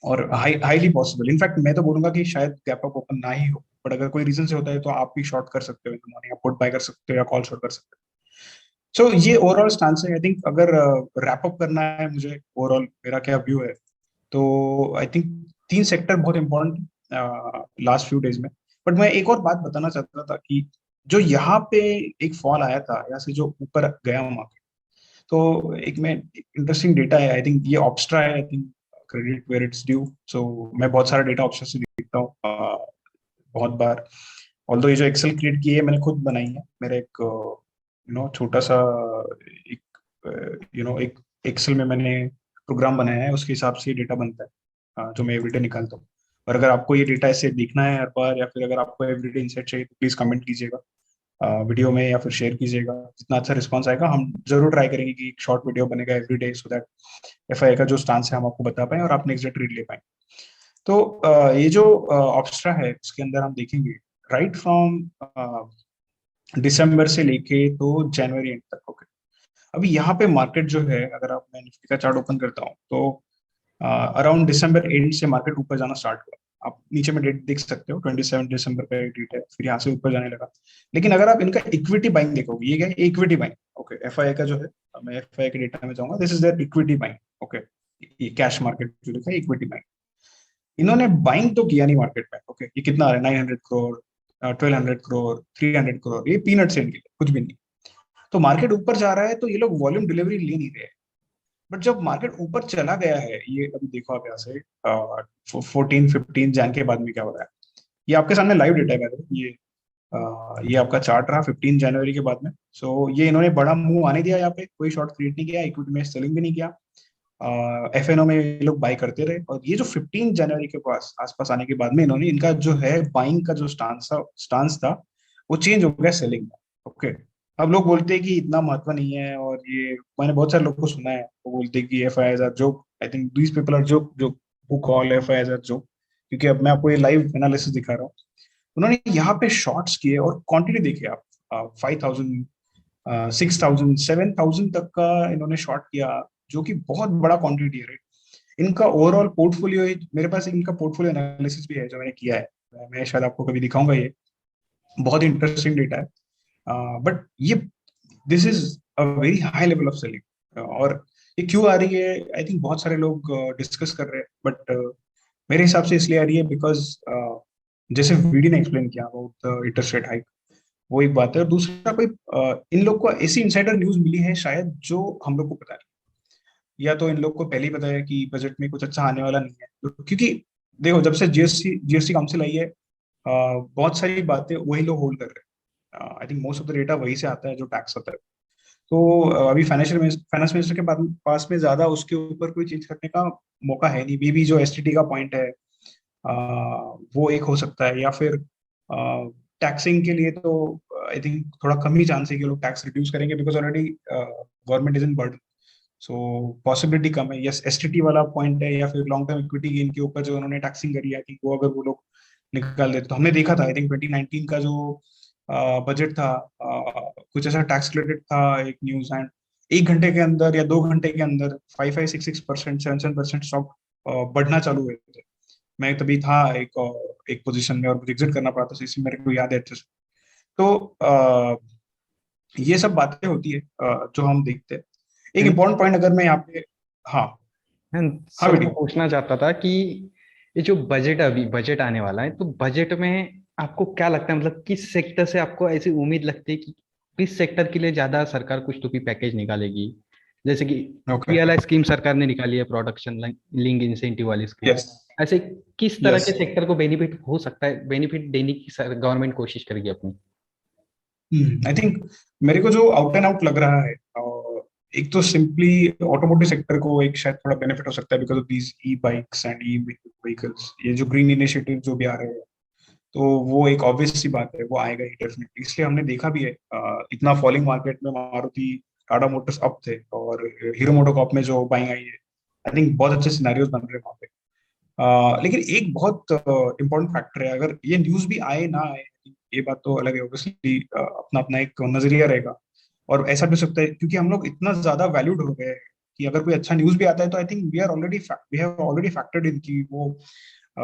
और हाईली पॉसिबल, इनफैक्ट मैं तो बोलूंगा कि शायद गैप अप ओपन ना ही हो, बट अगर कोई रीजन से होता है तो आप भी शॉर्ट कर सकते हो इन द मॉर्निंग, आप पुट बाय कर सकते हो या कॉल शॉर्ट कर सकते हो। सो ये ओवरऑल स्टांस है। आई थिंक अगर रैप अप करना है मुझे, ओवरऑल मेरा क्या व्यू है, तो आई थिंक तीन सेक्टर बहुत इंपॉर्टेंट लास्ट फ्यू डेज में। बट मैं एक और बात बताना चाहता था कि जो यहाँ पे एक फॉल आया था, यहाँ से जो ऊपर गया मार्केट, तो एक में इंटरेस्टिंग डेटा है, आई थिंक ये ऑब्स्ट्रा है, I think credit where it's due. So मैं बहुत सारा डेटा ऑब्स्ट्रा से देखता हूँ बहुत बार। ऑल्दो ये जो एक्सेल क्रिएट की है मैंने खुद बनाई है, मेरा एक छोटा सा एक एक एक्सेल में मैंने प्रोग्राम बनाया है, उसके हिसाब से डेटा बनता है जो मैं एवरीडे निकालता हूँ। और अगर आपको ये डेटा ऐसे देखना है हर बार, या फिर अगर आपको एवरीडे इंसाइट चाहिए, तो प्लीज कमेंट कीजिएगा वीडियो में या फिर शेयर कीजिएगा। जितना अच्छा रिस्पॉन्स आएगा हम जरूर ट्राई करेंगे कि एक शॉर्ट वीडियो बनेगा एवरीडे, सो दैट एफआई का जो स्टांस है हम आपको बता पाए और आप नेक्स्ट डे ट्रेड ले पाए। तो ये जो ऑप्स्ट्रा है उसके अंदर हम देखेंगे राइट फ्रॉम दिसंबर से लेके तो जनवरी एंड तक। ओके, अभी यहाँ पे मार्केट जो है, अगर आप मैं निफ्टी का चार्ट ओपन करता हूँ तो अराउंड दिसंबर एंड से मार्केट ऊपर जाना स्टार्ट हुआ। आप नीचे में डेट देख सकते हो, 27 दिसंबर का एक डेट है, फिर यहाँ से ऊपर जाने लगा। लेकिन अगर आप इनका इक्विटी बाइंग देखोगे, ये क्या है, इक्विटी बाइंग। ओके, एफआई का जो है, मैं एफआई के डेटा में जाऊंगा, this is their equity buying. Okay, ये कैश मार्केट जो लिखा है इक्विटी बाइंग, इन्होंने बाइंग तो किया नहीं मार्केट में। ओके, ये कितना आ रहा है, 900 करोड़, 1200 करोड़, 300 करोड़, ये पीनट्स है इनके लिए, कुछ भी नहीं। तो मार्केट ऊपर जा रहा है तो ये लोग वॉल्यूम डिलीवरी ले नहीं रहे। बट जब मार्केट ऊपर चला गया है, ये अभी देखो आप यहाँ से 14-15 जैन के बाद में क्या हो रहा है, ये आपके सामने लाइव डेटा है। by the way, ये आपका चार्ट रहा 15 जनवरी के बाद में। सो ये इन्होंने बड़ा मूव आने दिया, यहाँ पे कोई शॉर्ट क्रिएट नहीं किया, इक्विटी में सेलिंग भी नहीं किया, एफएनओ में ये लोग बाय करते रहे। और ये जो 15 जनवरी के पास आसपास आने के बाद में इन्होंने इनका जो है बाइंग का जो स्टांस था वो चेंज हो गया सेलिंग में। ओके, अब लोग बोलते हैं कि इतना महत्व नहीं है, और ये मैंने बहुत सारे लोग को सुना है वो बोलते हैं कि F I is are joke. I think these people are joke जो who call F I is are joke, क्योंकि अब मैं आपको ये लाइव एनालिसिस दिखा रहा हूँ। उन्होंने यहाँ पे शॉर्ट्स किए और क्वांटिटी देखिए आप, 5,000, 6,000, 7,000 तक का इन्होंने शॉर्ट किया, जो कि बहुत बड़ा क्वांटिटी है, राइट। इनका ओवरऑल पोर्टफोलियो, मेरे पास इनका पोर्टफोलियो एनालिसिस भी है जो मैंने किया है, मैं शायद आपको कभी दिखाऊंगा, ये बहुत इंटरेस्टिंग डेटा है। बट ये this is a very high level of selling. और ये क्यों आ रही है, आई थिंक बहुत सारे लोग डिस्कस कर रहे हैं, बट मेरे हिसाब से इसलिए आ रही है बिकॉज जैसे वीडी ने एक्सप्लेन किया अबाउट इंटरेस्ट रेट हाइक, वो एक बात है। और दूसरा कोई इन लोग को ऐसी इनसाइडर न्यूज मिली है शायद जो हम लोग को पता नहीं, या तो इन लोग को पहले ही पता है कि बजट में कुछ अच्छा आने वाला नहीं है। क्योंकि देखो, जब से जीएसटी काउंसिल आई है, बहुत सारी बातें वही लोग होल्ड कर रहे हैं। I think most of the data वही से आता है जो टैक्स आता है। तो अभी फाइनेंस मिनिस्टर के पास में ज्यादा उसके ऊपर कोई चेंज करने का मौका है नहीं। बीबी जो एसटीटी का पॉइंट है, वो एक हो सकता है, या फिर टैक्सिंग के लिए तो आई थिंक थोड़ा कम ही चांस है कि लोग टैक्स रिड्यूस करेंगे, because already government is in burden. So possibility कम है। यस, एसटीटी वाला पॉइंट है, या फिर लॉन्ग टर्म इक्विटी गेन के ऊपर जो उन्होंने टैक्सिंग करी है, आई थिंक वो अगर वो लोग निकाल देते, तो हमने देखा था आई थिंक 2019 का जो बजट था, कुछ ऐसा टैक्स रिलेटेड था एक न्यूज, एंड 1 घंटे के अंदर या 2 घंटे के अंदर 5-5, 6-6%, 7-7% स्टॉक बढ़ना चालू हुए थे। मैं तभी था एक पोजीशन में और मुझे एग्जिट करना पड़ा था, तो इसलिए मेरे को याद है अच्छे से। तो ये सब बातें होती है जो हम देखते हैं। एक And इम्पोर्टेंट पॉइंट अगर मैं यहाँ पे, हाँ, हाँ सर मैं बेटी, पूछना चाहता था कि ये जो बजट अभी बजट आने वाला है, तो बजट में आपको क्या लगता है, मतलब किस सेक्टर से आपको ऐसी उम्मीद लगती है कि किस सेक्टर के लिए ज्यादा सरकार कुछ तो भी पैकेज निकालेगी? जैसे कि ओके, पीएलआई स्कीम सरकार ने निकाली है, प्रोडक्शन लिंक इंसेंटिव वाली स्कीम। यस, ऐसे किस तरह यस। के सेक्टर को बेनिफिट हो सकता है, बेनिफिट देने की गवर्नमेंट कोशिश करेगी अपनी? आई थिंक मेरे को जो आउट एंड आउट लग रहा है, एक तो सिंपली ऑटोमोटिव सेक्टर को एक शायद थोड़ा बेनिफिट हो सकता है because of these e bikes and E vehicles, ये जो ग्रीन इनिशिएटिव जो भी आ रहे हैं, तो वो एक ऑब्वियस सी बात है, वो आएगा ही डेफिनेटली। इसलिए हमने देखा भी है इतना फॉलिंग मार्केट में मारुति टाटा मोटर्स अप थे, और हीरो मोटोकॉप में जो बाइंग आई है, आई थिंक बहुत अच्छे सिनेरियोज बन रहे हैं वहाँ पे। लेकिन एक बहुत इंपॉर्टेंट फैक्टर है, अगर ये न्यूज भी आए ना आए, ये बात तो अलग है ऑब्वियसली, अपना अपना एक नजरिया रहेगा। और ऐसा भी हो सकता है क्योंकि हम लोग इतना ज्यादा वैल्यूड हो गए हैं कि अगर कोई अच्छा न्यूज भी आता है तो I think we have already factored in कि वो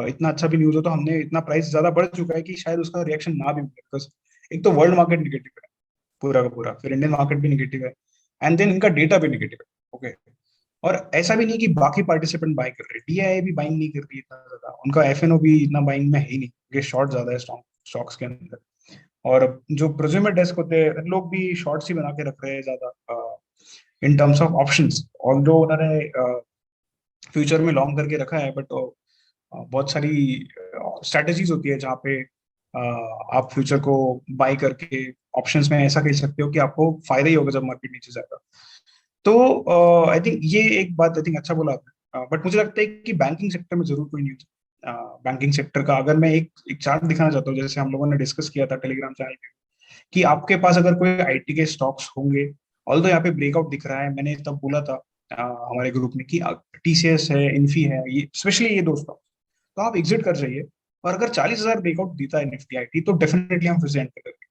इतना अच्छा भी न्यूज हो तो हमने इतना प्राइस ज्यादा बढ़ चुका है कि शायद उसका रिएक्शन ना भी मिले, बिकॉज एक तो वर्ल्ड मार्केट निगेटिव है पूरा का पूरा, फिर इंडियन मार्केट भी निगेटिव है, एंड देन इनका डेटा भी निगेटिव है। ओके, और ऐसा भी नहीं कि बाकी पार्टिसिपेंट बाय कर रहे हैं, डीआईआई भी बाइंग नहीं कर रही है इतना ज्यादा, उनका एफएनओ भी इतना बाइंग में है ही नहीं, ये शॉर्ट ज्यादा है स्टॉक्स के अंदर। और जो प्रोज्यूमर डेस्क होते हैं लोग भी शॉर्ट्स ही बना के रख रहे हैं ज्यादा इन टर्म्स ऑफ ऑप्शंस, और जो उन्होंने फ्यूचर में लॉन्ग करके रखा है, बट बहुत सारी स्ट्रेटेजीज होती है जहाँ पे आप फ्यूचर को बाय करके ऑप्शंस में ऐसा कह सकते हो कि आपको फायदा ही होगा जब मार्केट नीचे जाएगा। तो आई थिंक ये एक बात आई थिंक अच्छा बोला आपने, बट मुझे लगता है कि बैंकिंग सेक्टर में जरूर कोई न्यूज, बैंकिंग सेक्टर का अगर मैं एक एक चार्ट दिखाना चाहता हूँ, जैसे हम लोगों ने डिस्कस किया था टेलीग्राम चैनल पे, कि आपके पास अगर कोई आईटी के स्टॉक्स होंगे, ऑल्दो यहाँ पे ब्रेकआउट दिख रहा है, मैंने तब बोला था हमारे ग्रुप में कि टीसीएस है, इन्फी है, ये स्पेशली ये दो स्टॉक, तो आप एग्जिट कर जाइए। और अगर 40,000 ब्रेकआउट देता है निफ्टी आईटी तो डेफिनेटली हम फिर से एंटर करेंगे,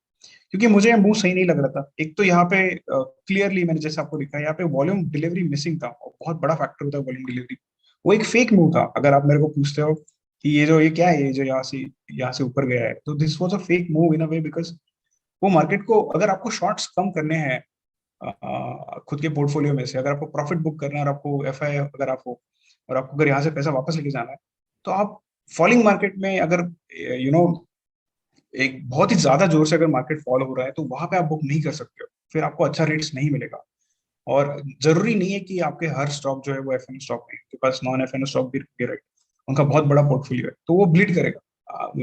क्योंकि मुझे ये मूव सही नहीं लग रहा था। एक तो यहाँ पे क्लियरली मैंने जैसे आपको दिखा, यहाँ पे वॉल्यूम डिलीवरी मिसिंग था, और बहुत बड़ा फैक्टर होता है वॉल्यूम डिलीवरी। वो एक फेक मूव था, अगर आप मेरे को पूछते हो कि ये क्या है, ये जो यहाँ से ऊपर गया है, तो this was a fake move in a way, because वो मार्केट को, अगर आपको शॉर्ट्स कम करने हैं खुद के पोर्टफोलियो में से, अगर आपको प्रॉफिट बुक करना है और आपको एफआई अगर आप हो, और आपको अगर यहाँ से पैसा वापस लेके जाना है, तो आप फॉलिंग मार्केट में अगर एक बहुत ही ज्यादा जोर से अगर मार्केट फॉल हो रहा है तो वहां पे आप बुक नहीं कर सकते हो, फिर आपको अच्छा रेट्स नहीं मिलेगा। और जरूरी नहीं है कि आपके हर स्टॉक जो है वो एफएन स्टॉक नहीं, आपके पास नॉन एफएन स्टॉक भी रखे, उनका बहुत बड़ा पोर्टफोलियो है, तो वो ब्लीड करेगा।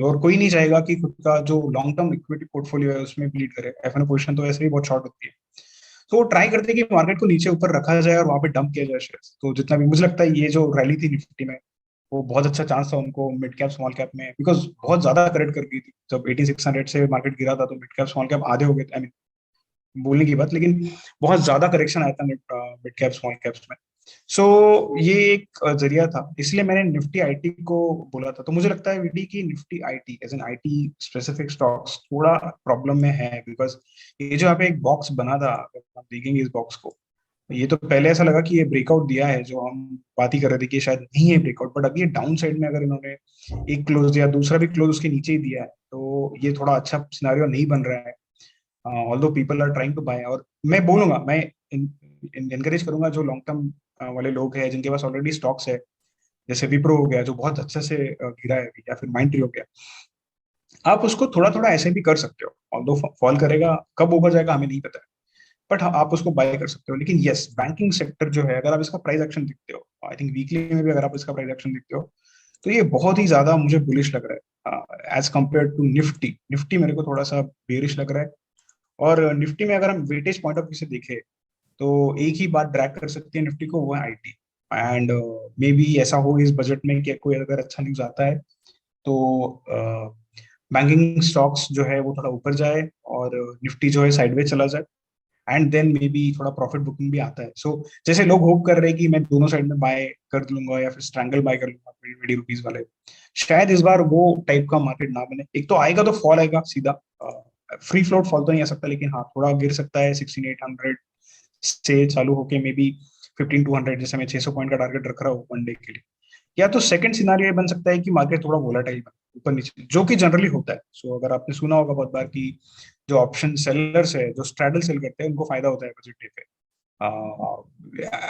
और कोई नहीं चाहेगा कि खुद का जो लॉन्ग टर्म इक्विटी पोर्टफोलियो है उसमें ब्लीड करे, एफएन पोजीशन तो ऐसे ही बहुत शॉर्ट होती है। तो वो ट्राई करते हैं कि मार्केट को नीचे ऊपर रखा जाए और वहां पे डंप किया जाए शेयर्स। तो जितना भी मुझे लगता है ये जो रैली थी निफ्टी में, वो बहुत अच्छा चांस था उनको मिड कैप स्मॉल कैप में, बिकॉज बहुत ज्यादा करेक्ट कर गई थी, जब 8600 से मार्केट गिरा था तो मिड कैप स्मॉल कैप आधे हो गए थे, आई मीन बोलने की बात, लेकिन बहुत ज्यादा करेक्शन आया था मिड कैप स्मॉल कैप्स में। सो ये एक जरिया था, इसलिए मैंने निफ्टी आईटी को बोला था। तो मुझे लगता है वीडी की Nifty IT as an IT specific stocks थोड़ा प्रॉब्लम में है, बिकॉज ये जो यहाँ पे एक बॉक्स बना था, अगर हम देखेंगे इस बॉक्स को, ये तो पहले ऐसा लगा कि ये ब्रेकआउट दिया है, जो हम बात ही कर रहे थे कि शायद नहीं है ब्रेकआउट, बट अभी ये डाउन साइड में अगर इन्होंने एक क्लोज दिया, दूसरा भी क्लोज उसके नीचे ही दिया है, तो ये थोड़ा अच्छा सिनारियो नहीं बन रहा है। Although people are trying to buy, और मैं बोलूंगा, मैं इनकरेज करूंगा जो लॉन्ग टर्म वाले लोग हैं जिनके पास ऑलरेडी स्टॉक्स है, जैसे विप्रो हो गया जो बहुत अच्छे से गिरा है अभी, या फिर माइंड ट्री हो गया, आप उसको थोड़ा थोड़ा ऐसे भी कर सकते हो, ऑल्दो फॉल करेगा, कब ऊपर जाएगा हमें नहीं पता है, बट हाँ आप उसको बाय कर सकते हो। लेकिन यस, बैंकिंग सेक्टर जो है, अगर आप इसका प्राइस एक्शन देखते हो, आई थिंक वीकली में भी अगर आप इसका प्राइस एक्शन देखते हो, तो ये बहुत ही ज्यादा मुझे बुलिश लग रहा है as compare to Nifty. Nifty मेरे को थोड़ा सा बेरिश लग रहा है। और निफ्टी में अगर हम वेटेज पॉइंट ऑफ व्यू से देखें, तो एक ही बात ड्रैग कर सकती है निफ्टी को, वो है आईटी। एंड मे बी ऐसा हो इस बजट में कि कोई अगर अच्छा न्यूज आता है तो बैंकिंग स्टॉक्स जो है वो थोड़ा ऊपर जाए और निफ्टी जो है साइडवेज चला जाए, एंड देन मे बी थोड़ा प्रॉफिट बुकिंग भी आता है। सो जैसे लोग होप कर रहे हैं कि मैं दोनों साइड में बाय कर लूंगा या फिर स्ट्रैंगल बाय कर लूंगा 20 रुपीज वाले, शायद इस बार वो टाइप का मार्केट ना बने। एक तो आएगा तो फॉल आएगा सीधा, फ्री फ्लोट फॉल तो नहीं आ सकता, लेकिन हाँ थोड़ा गिर सकता है 16,800 से चालू होके मे बी 15,200, जैसे मैं 600 पॉइंट का टारगेट रख रहा हूँ वन डे के लिए। या तो सेकंड सिनारियो ये बन सकता है कि मार्केट थोड़ा वोलाटाइल बने ऊपर नीचे, जो कि जनरली होता है। सो अगर आपने सुना होगा बहुत बार कि जो ऑप्शन सेलर्स है, जो स्ट्रैडल सेल करते हैं, उनको फायदा होता है बजट डे पे।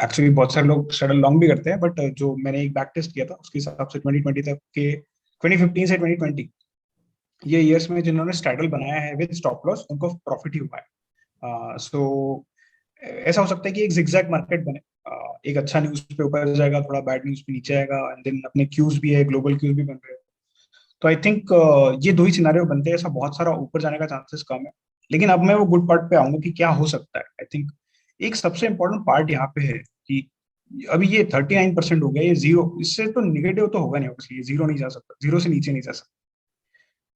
एक्चुअली बहुत सारे लोग स्ट्रैडल लॉन्ग भी करते हैं, बट जो मैंने एक बैक टेस्ट किया था उसके हिसाब से 2020 तक के, 2015 से 2020 ये ईयर्स में जिन्होंने स्ट्रैडल बनाया है विद स्टॉप लॉस, उनको प्रॉफिट ही हुआ है। सो ऐसा हो सकता है कि एक जिगजैग मार्केट बने, एक अच्छा न्यूज पे ऊपर जाएगा, थोड़ा बैड न्यूज पे नीचे आएगा, एंड देन अपने क्यूज भी है, ग्लोबल क्यूज भी बन रहे हैं। तो आई थिंक ये दो ही सिनारियो बनते हैं, ऐसा बहुत सारा ऊपर जाने का चांसेस कम है। लेकिन अब मैं वो गुड पार्ट पे आऊंगा कि क्या हो सकता है। आई थिंक एक सबसे इंपॉर्टेंट पार्ट यहाँ पे है कि अभी ये 39% हो गया, ये जीरो, इससे तो निगेटिव तो होगा नहीं, ऑब्वियसली ये जीरो नहीं जा सकता, जीरो से नीचे नहीं जा सकता।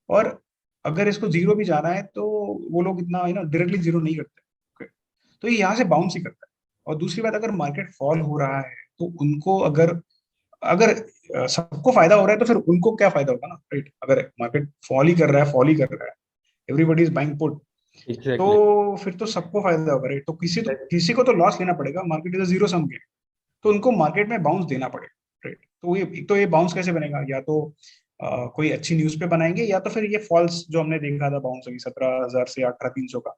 और अगर इसको जीरो भी जाना है तो वो लोग इतना डायरेक्टली जीरो नहीं करते। Okay? तो ये यहाँ से बाउंस ही करता है। और दूसरी बात, अगर मार्केट फॉल हो रहा है तो उनको अगर अगर सबको फायदा हो रहा है तो फिर उनको क्या फायदा होगा ना, राइट? अगर मार्केट फॉल ही कर रहा है, फॉल ही कर रहा है, everybody is buying put, exactly. तो फिर तो सबको फायदा होगा, राइट? तो किसी को तो लॉस लेना पड़ेगा, market is a zero sum game. तो उनको मार्केट में बाउंस देना पड़ेगा, राइट? तो ये एक तो ये बाउंस कैसे बनेगा, या तो कोई अच्छी न्यूज पे बनाएंगे, या तो फिर ये फॉल्स जो हमने देखा था बाउंस अभी 17,000 से 18,300 का,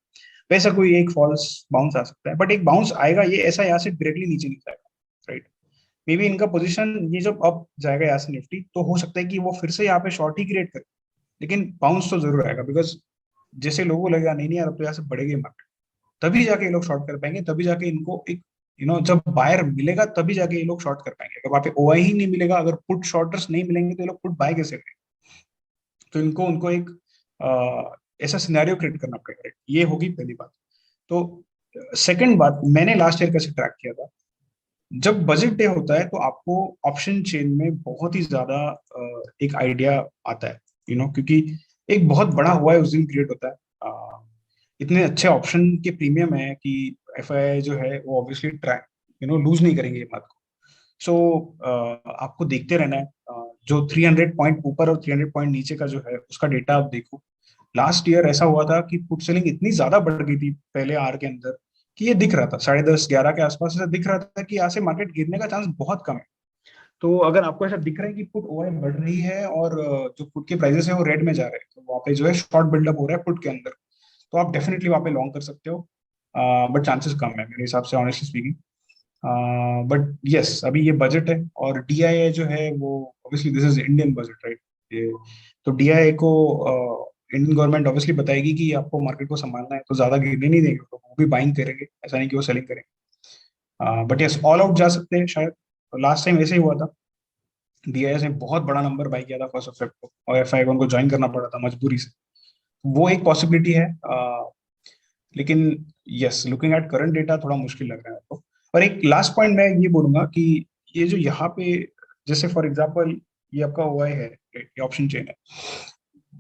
वैसा कोई एक फॉल्स बाउंस आ सकता है। बट एक बाउंस आएगा, ये ऐसा यहाँ से डायरेक्टली नीचे नहीं जाएगा, राइट? मे बी इनका पोजीशन ये जब अप जाएगा यहाँ से निफ्टी, तो हो सकता है कि वो फिर से यहाँ पे शॉर्ट ही क्रिएट करे, लेकिन बाउंस तो जरूर आएगा, बिकॉज जैसे लोगों को लगेगा नहीं नहीं यार अब तो यहाँ से बढ़ेगी मार्केट, तभी जाके ये लोग शॉर्ट कर पाएंगे, तभी जाके इनको एक जब बायर मिलेगा तभी जाके ये लोग शॉर्ट कर पाएंगे। अगर वहां पे ओआई ही नहीं मिलेगा, अगर पुट शॉर्टर्स नहीं मिलेंगे, तो ये लोग पुट बाय कैसे करेंगे? तो इनको उनको एक ऐसा सिनेरियो क्रिएट करना पड़ेगा, ये होगी पहली बात। तो सेकंड बात, मैंने लास्ट ईयर कैसे ट्रैक किया था, जब बजट डे होता है तो आपको ऑप्शन चेन में बहुत ही ज्यादा एक आइडिया आता है, क्योंकि एक बहुत बड़ा हुआ है उस दिन क्रिएट होता है। इतने अच्छे ऑप्शन के प्रीमियम है कि एफआई जो है वो ऑब्वियसली ट्रैक लूज नहीं करेंगे ये बात को। सो आपको देखते रहना है, जो 300 पॉइंट ऊपर और 300 पॉइंट नीचे का जो है उसका डेटा आप देखो। लास्ट ईयर ऐसा हुआ था कि पुट सेलिंग इतनी ज्यादा बढ़ गई थी पहले आर के अंदर, कि ये दिख रहा था 10:30 11 के आसपास ऐसा दिख रहा था कि यहाँ से मार्केट गिरने का चांस बहुत कम है। तो अगर आपको ऐसा दिख रहा है कि पुट ओआई बढ़ रही है और जो पुट के प्राइसेस है वो रेड में जा रहे हैं, तो वहाँ पे जो है शॉर्ट बिल्डअप हो रहा है पुट के अंदर, तो आप डेफिनेटली वहाँ पे लॉन्ग कर सकते हो। बट चांसेस कम है मेरे हिसाब से, ऑनेस्टली स्पीकिंग। बट यस, अभी ये बजट है और डीआईए जो है वो, obviously this is Indian budget, right? ये तो डीआईए को इंडियन गवर्नमेंट ऑब्वियसली बताएगी कि आपको मार्केट को संभालना है, तो ज्यादा गिरने नहीं देंगे, तो वो भी बाइंग करेंगे, ऐसा नहीं कि वो सेलिंग करेंगे। बट यस, ऑल आउट जा सकते हैं शायद। लास्ट टाइम ऐसे ही हुआ था, डीआईएस ने बहुत बड़ा नंबर बाई किया था 1 फेब को, और एफआई को उनको ज्वाइन करना पड़ा था मजबूरी से। वो एक पॉसिबिलिटी है, लेकिन yes, looking at current data थोड़ा मुश्किल लग रहा है आपको। और एक लास्ट पॉइंट मैं ये बोलूंगा कि ये जो यहाँ पे, जैसे फॉर एग्जांपल ये आपका ओआई है, ये ऑप्शन चेन है,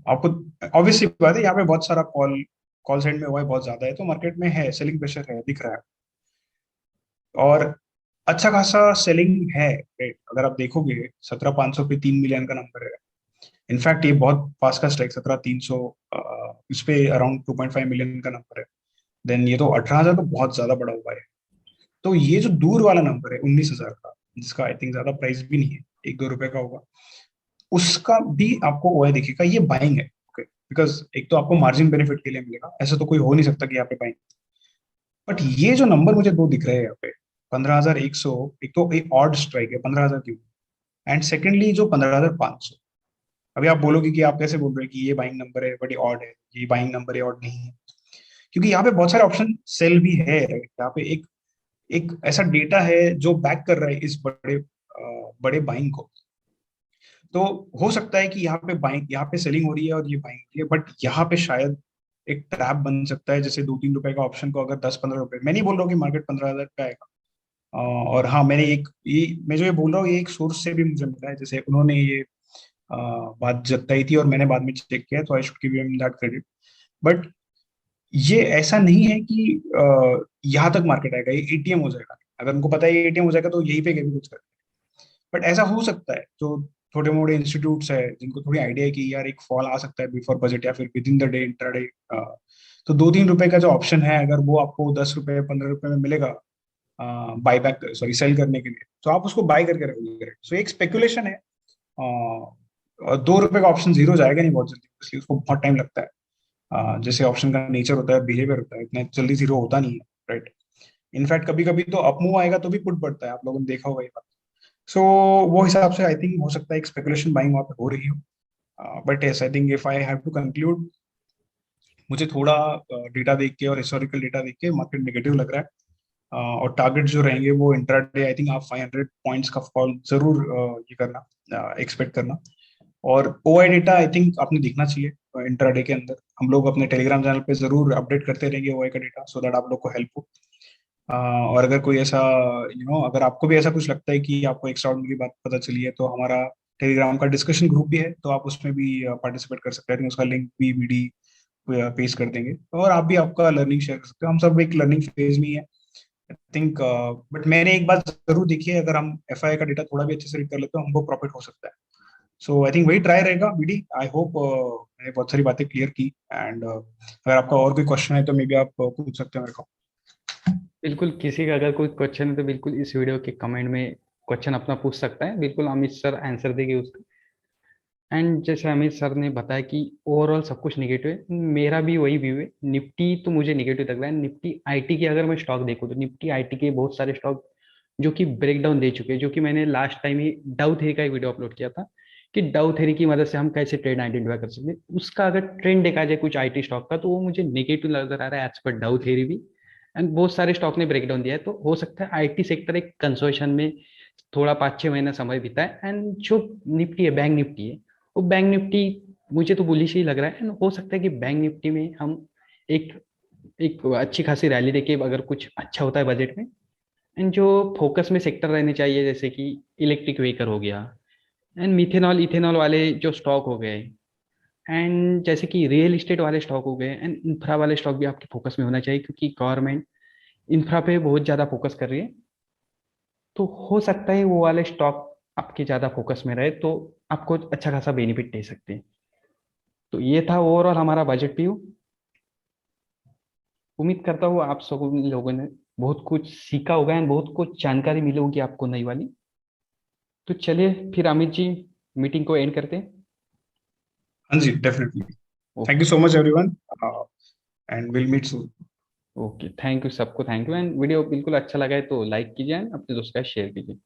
आपको ऑब्वियसली बात है यहाँ पे बहुत सारा कॉल कॉल साइड में ओआई बहुत ज्यादा है, तो मार्केट में है सेलिंग प्रेशर है, दिख रहा है। और अच्छा खासा सेलिंग है, राइट? अगर आप देखोगे 17,500 पे 3 मिलियन का नंबर है। इनफैक्ट ये बहुत फास्ट का स्ट्राइक 17,300, इस पे अराउंड 2.5 मिलियन का नंबर है। देन ये तो 18,000 तो बहुत ज्यादा बड़ा हुआ है। तो ये जो दूर वाला नंबर है 19,000 का, जिसका आई थिंक ज्यादा प्राइस भी नहीं है, 1-2 रुपए का होगा, उसका भी आपको ओआई दिखेगा, ये बाइंग है, ओके? बिकॉज एक तो आपको मार्जिन बेनिफिट के लिए मिलेगा, ऐसा तो कोई हो नहीं सकता कि यहाँ पे बाइंग। बट ये जो नंबर मुझे दो दिख रहे हैं यहाँ पे, 15,100, एक तो एक ऑड स्ट्राइक है 15,000 क्यों, एंड सेकेंडली जो 15,500। अभी आप बोलोगे कि आप कैसे बोल रहे हैं कि ये बाइंग नंबर है बट ये ऑड है, ये बाइंग नंबर है ऑड नहीं है, क्योंकि यहाँ पे बहुत सारे ऑप्शन सेल भी है, राइट? यहाँ पे एक एक ऐसा डेटा है जो बैक कर रहा है इस बड़े बाइंग को। तो हो सकता है कि यहाँ पे बाइंग, यहाँ पे सेलिंग हो रही है और ये बाइंग हो रही है, बट यहाँ पे शायद एक ट्रैप बन सकता है, जैसे 2-3 रुपए का ऑप्शन को अगर 10-15 रुपए, मैं नहीं बोल रहा हूँ कि मार्केट 15,000 पे आएगा। और हाँ, मैंने एक ये मैं जो ये बोल रहा हूँ ये एक सोर्स से भी मुझे मिला है, जैसे उन्होंने ये बात जताई थी और मैंने बाद में चेक किया, तो I should give him that credit. But ये ऐसा नहीं है कि यहाँ तक मार्केट आएगा, ये एटीएम हो जाएगा। अगर उनको पता है ये एटीएम हो जाएगा तो यही पे कभी कुछ कर, बट ऐसा हो सकता है जो छोटे मोटे इंस्टीट्यूट्स है जिनको थोड़ी आइडिया है कि यार एक फॉल आ सकता है बिफोर बजट या फिर with in the day, intraday, तो 2-3 रुपए का जो ऑप्शन है, अगर वो आपको 10 रुपए 15 रुपए में मिलेगा बाय बैक, सॉरी, सेल करने के लिए, तो आप उसको बाय करके रखोगे। सो एक स्पेकुलेशन है। और 2 रुपए का ऑप्शन जीरो जाएगा नहीं बहुत जल्दी, इसलिए उसको बहुत टाइम लगता है। जैसे ऑप्शन का नेचर होता है, बिहेवियर होता है, इतना जल्दी जीरो होता नहीं है, राइट? इनफैक्ट कभी कभी तो अप मूव आएगा तो भी पुट बढ़ता है, आप लोगों ने देखा होगा ये बात। सो वो हिसाब से आई थिंक हो सकता है एक स्पेकुलेशन बाइंग वहां पे हो रही हो। But yes, I think if I have to conclude, मुझे थोड़ा डेटा देख के और हिस्टोरिकल डेटा देख के मार्केट नेगेटिव लग रहा है। और टारगेट जो रहेंगे वो इंट्राडे, आई थिंक आप 500 पॉइंट्स का फॉल जरूर ये करना, एक्सपेक्ट करना। और ओआई डेटा आई थिंक आपने देखना चाहिए इंट्राडे के अंदर, हम लोग अपने टेलीग्राम चैनल पे जरूर अपडेट करते रहेंगे ओआई का डेटा, सो दैट आप लोग को हेल्प हो। और अगर कोई ऐसा, अगर आपको भी ऐसा कुछ लगता है कि आपको एक्स्ट्रा ऑर्डिनरी बात पता चली है, तो हमारा टेलीग्राम का डिस्कशन ग्रुप भी है, तो आप उसमें भी पार्टिसिपेट कर सकते हैं, उसका लिंक भी वीडी पेश कर देंगे, और आप भी आपका लर्निंग शेयर कर सकते हो। हम सब एक लर्निंग फेज में ही है, आई थिंक बट मैंने एक बात जरूर देखी है, अगर हम एफआई का डेटा थोड़ा भी अच्छे से रीड कर लेते हैं, हमको प्रॉफिट हो सकता है। सो आई थिंक वही ट्राई रहेगा बीडी। आई होप मैंने बहुत सारी बातें क्लियर की, एंड अगर आपका और कोई क्वेश्चन है तो मे बी आप पूछ सकते हैं मेरे को। बिल्कुल, किसी का अगर कोई क्वेश्चन है तो बिल्कुल इस वीडियो के कमेंट में क्वेश्चन अपना पूछ सकता है, बिल्कुल अमित सर आंसर देंगे उसका। एंड जैसे अमित सर ने बताया कि ओवरऑल सब कुछ निगेटिव है, मेरा भी वही व्यू है। निफ्टी तो मुझे निगेटिव लग रहा है। निफ्टी आईटी के अगर मैं स्टॉक देखूँ तो निफ्टी आईटी के बहुत सारे स्टॉक जो कि ब्रेकडाउन दे चुके हैं, जो कि मैंने लास्ट टाइम ही डाउ थ्योरी का एक वीडियो अपलोड किया था कि डाउ थ्योरी की मदद से हम कैसे ट्रेड आइडेंटिफाई कर सकते हैं। उसका अगर ट्रेंड देखा जाए कुछ आईटी स्टॉक का, तो वो मुझे नेगेटिव नजर आ रहा है एज पर डाउ थ्योरी भी। एंड बहुत सारे स्टॉक ने ब्रेकडाउन दिया है, तो हो सकता है आईटी सेक्टर एक कंसोलिडेशन में थोड़ा 5-6 महीना समय बिताए। एंड जो निफ्टी है, बैंक निफ्टी है, वो बैंक निफ्टी मुझे तो बुलिश ही लग रहा है। एंड हो सकता है कि बैंक निफ्टी में हम एक एक अच्छी खासी रैली देके, अगर कुछ अच्छा होता है बजट में। एंड जो फोकस में सेक्टर रहने चाहिए, जैसे कि इलेक्ट्रिक व्हीकल हो गया, एंड मिथेनॉल इथेनॉल वाले जो स्टॉक हो गए, एंड जैसे कि रियल इस्टेट वाले स्टॉक हो गए, एंड इंफ्रा वाले स्टॉक भी आपके फोकस में होना चाहिए, क्योंकि गवर्नमेंट इंफ्रा पे बहुत ज़्यादा फोकस कर रही है। तो हो सकता है वो वाले स्टॉक आपके ज़्यादा फोकस में रहे, तो आपको अच्छा खासा बेनिफिट दे सकते हैं। तो ये था ओवरऑल हमारा बजट व्यू। उम्मीद करता हूँ आप सब लोगों ने बहुत कुछ सीखा होगा एंड बहुत कुछ जानकारी मिली होगी आपको नई वाली। तो चलिए फिर अमित जी, मीटिंग को एंड करते हैं। हाँ जी, definitely. Thank you okay. So much everyone, and will meet soon. Okay, thank you सबको, थैंक यू। एंड वीडियो बिल्कुल अच्छा लगा है तो लाइक कीजिए एंड अपने दोस्त का शेयर कीजिए।